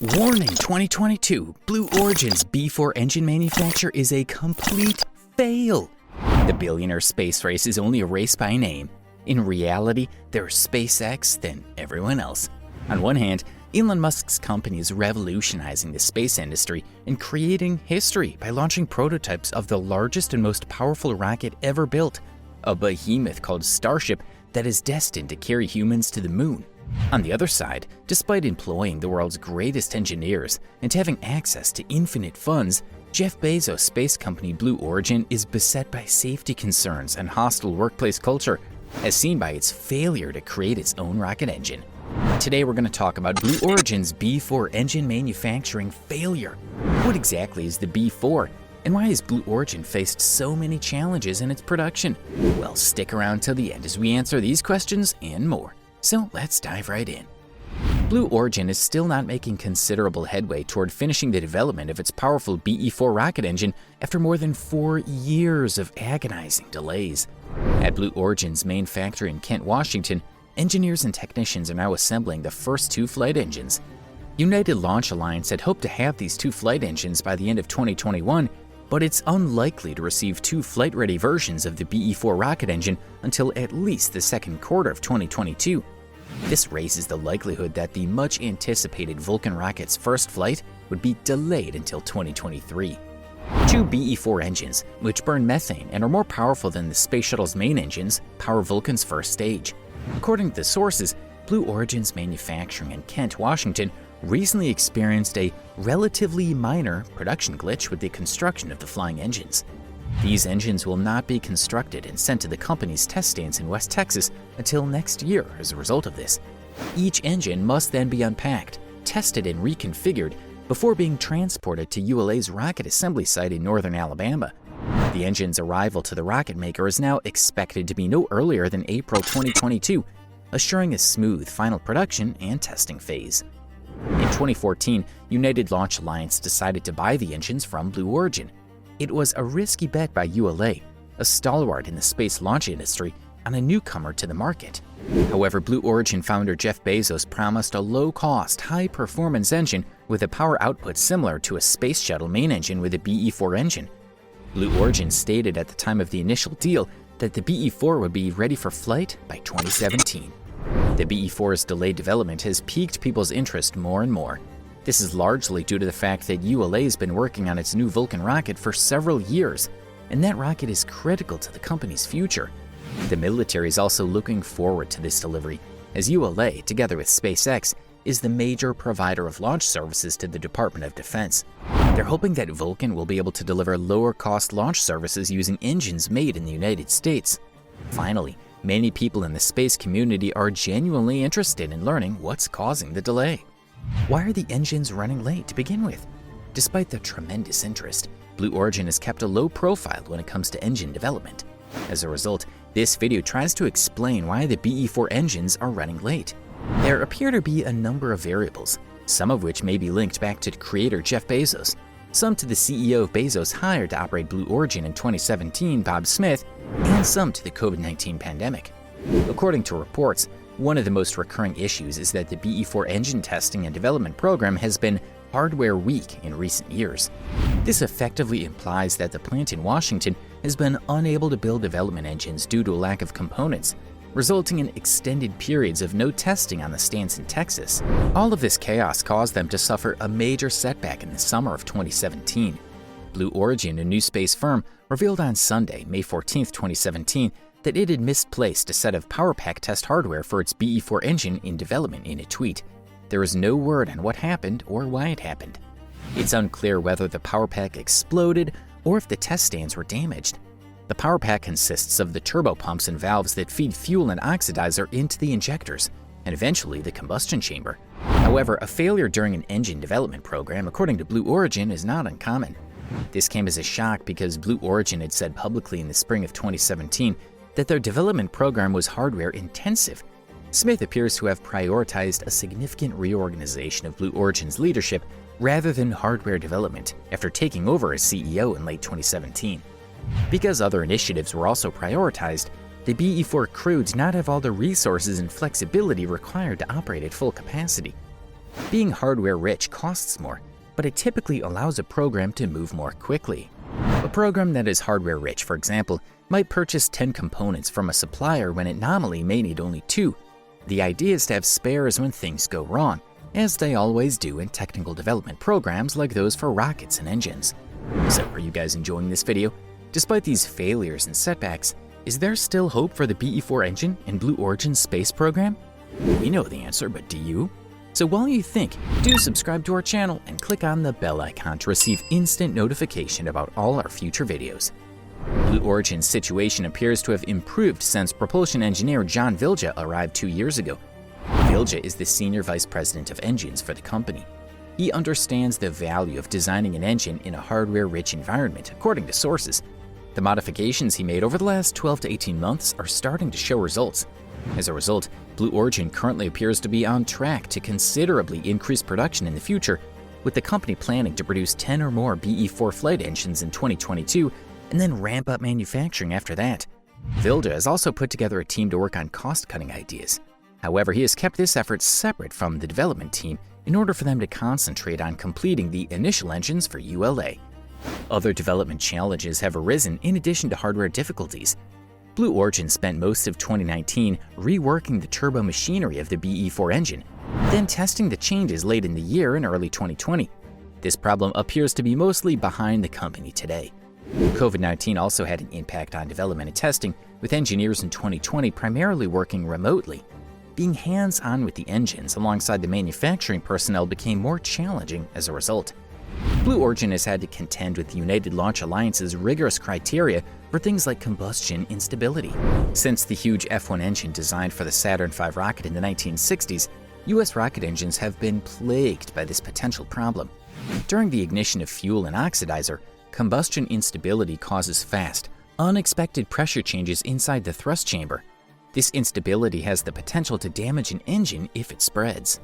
Warning 2022, Blue Origin's B4 engine manufacture is a complete fail. The billionaire space race is only a race by name. In reality, there's SpaceX, then everyone else. On one hand, Elon Musk's company is revolutionizing the space industry and creating history by launching prototypes of the largest and most powerful rocket ever built, a behemoth called Starship that is destined to carry humans to the moon. On the other side, despite employing the world's greatest engineers and having access to infinite funds, Jeff Bezo's space company Blue Origin is beset by safety concerns and hostile workplace culture, as seen by its failure to create its own rocket engine. Today we're going to talk about Blue Origin's B4 engine manufacturing failure. What exactly is the B4? And why has Blue Origin faced so many challenges in its production? Well, stick around till the end as we answer these questions and more. So let's dive right in. Blue Origin is still not making considerable headway toward finishing the development of its powerful BE-4 rocket engine after more than 4 years of agonizing delays. At Blue Origin's main factory in Kent, Washington, engineers and technicians are now assembling the first 2 flight engines. United Launch Alliance had hoped to have these 2 flight engines by the end of 2021, but it's unlikely to receive 2 flight-ready versions of the BE-4 rocket engine until at least the second quarter of 2022. This raises the likelihood that the much-anticipated Vulcan rocket's first flight would be delayed until 2023. 2 BE-4 engines, which burn methane and are more powerful than the Space Shuttle's main engines, power Vulcan's first stage. According to the sources, Blue Origin's manufacturing in Kent, Washington, recently experienced a relatively minor production glitch with the construction of the flying engines. These engines will not be constructed and sent to the company's test stands in West Texas until next year as a result of this. Each engine must then be unpacked, tested and reconfigured before being transported to ULA's rocket assembly site in northern Alabama. The engine's arrival to the rocket maker is now expected to be no earlier than April 2022, assuring a smooth final production and testing phase. In 2014, United Launch Alliance decided to buy the engines from Blue Origin. It was a risky bet by ULA, a stalwart in the space launch industry, on a newcomer to the market. However, Blue Origin founder Jeff Bezos promised a low-cost, high-performance engine with a power output similar to a space shuttle main engine with a BE-4 engine. Blue Origin stated at the time of the initial deal that the BE-4 would be ready for flight by 2017. The BE-4's delayed development has piqued people's interest more and more. This is largely due to the fact that ULA has been working on its new Vulcan rocket for several years, and that rocket is critical to the company's future. The military is also looking forward to this delivery, as ULA, together with SpaceX, is the major provider of launch services to the Department of Defense. They're hoping that Vulcan will be able to deliver lower-cost launch services using engines made in the United States. Finally, many people in the space community are genuinely interested in learning what's causing the delay. Why are the engines running late to begin with? Despite the tremendous interest, Blue Origin has kept a low profile when it comes to engine development. As a result, this video tries to explain why the BE-4 engines are running late. There appear to be a number of variables, some of which may be linked back to creator Jeff Bezos, some to the CEO of Bezos hired to operate Blue Origin in 2017, Bob Smith, and some to the COVID-19 pandemic. According to reports, one of the most recurring issues is that the BE-4 engine testing and development program has been hardware weak in recent years. This effectively implies that the plant in Washington has been unable to build development engines due to a lack of components, resulting in extended periods of no testing on the stands in Texas. All of this chaos caused them to suffer a major setback in the summer of 2017. Blue Origin, a new space firm, revealed on Sunday, May 14, 2017, that it had misplaced a set of power pack test hardware for its BE-4 engine in development in a tweet. There is no word on what happened or why it happened. It's unclear whether the power pack exploded or if the test stands were damaged. The power pack consists of the turbo pumps and valves that feed fuel and oxidizer into the injectors, and eventually the combustion chamber. However, a failure during an engine development program, according to Blue Origin, is not uncommon. This came as a shock because Blue Origin had said publicly in the spring of 2017 that their development program was hardware intensive. Smith appears to have prioritized a significant reorganization of Blue Origin's leadership rather than hardware development after taking over as CEO in late 2017. Because other initiatives were also prioritized, the BE-4 crew did not have all the resources and flexibility required to operate at full capacity. Being hardware rich costs more, but it typically allows a program to move more quickly. A program that is hardware rich, for example, might purchase 10 components from a supplier when it nominally may need only 2. The idea is to have spares when things go wrong, as they always do in technical development programs like those for rockets and engines. So are you guys enjoying this video? Despite these failures and setbacks, is there still hope for the BE-4 engine and Blue Origin's space program? We know the answer, but do you? So while you think, do subscribe to our channel and click on the bell icon to receive instant notification about all our future videos. Blue Origin's situation appears to have improved since propulsion engineer John Vilja arrived 2 years ago. Vilja is the senior vice president of engines for the company. He understands the value of designing an engine in a hardware-rich environment, according to sources. The modifications he made over the last 12 to 18 months are starting to show results. As a result, Blue Origin currently appears to be on track to considerably increase production in the future, with the company planning to produce 10 or more BE-4 flight engines in 2022 and then ramp up manufacturing after that. Vilja has also put together a team to work on cost-cutting ideas. However, he has kept this effort separate from the development team in order for them to concentrate on completing the initial engines for ULA. Other development challenges have arisen in addition to hardware difficulties. Blue Origin spent most of 2019 reworking the turbo machinery of the BE-4 engine, then testing the changes late in the year and early 2020. This problem appears to be mostly behind the company today. COVID-19 also had an impact on development and testing, with engineers in 2020 primarily working remotely. Being hands-on with the engines alongside the manufacturing personnel became more challenging as a result. Blue Origin has had to contend with the United Launch Alliance's rigorous criteria for things like combustion instability. Since the huge F-1 engine designed for the Saturn V rocket in the 1960s, US rocket engines have been plagued by this potential problem. During the ignition of fuel and oxidizer, combustion instability causes fast, unexpected pressure changes inside the thrust chamber. This instability has the potential to damage an engine if it spreads.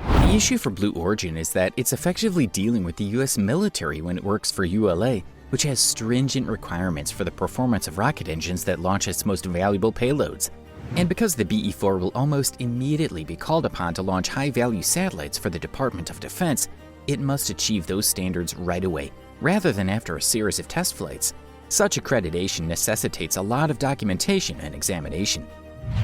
The issue for Blue Origin is that it's effectively dealing with the US military when it works for ULA, which has stringent requirements for the performance of rocket engines that launch its most valuable payloads. And because the BE-4 will almost immediately be called upon to launch high-value satellites for the Department of Defense, it must achieve those standards right away, rather than after a series of test flights. Such accreditation necessitates a lot of documentation and examination.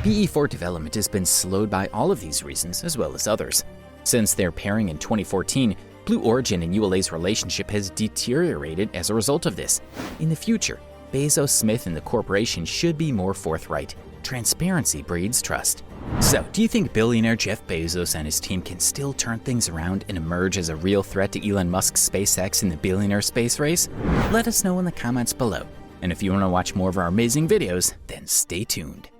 BE-4 development has been slowed by all of these reasons, as well as others. Since their pairing in 2014, Blue Origin and ULA's relationship has deteriorated as a result of this. In the future, Bezo, Smith, and the corporation should be more forthright. Transparency breeds trust. So, do you think billionaire Jeff Bezos and his team can still turn things around and emerge as a real threat to Elon Musk's SpaceX in the billionaire space race? Let us know in the comments below. And if you want to watch more of our amazing videos, then stay tuned.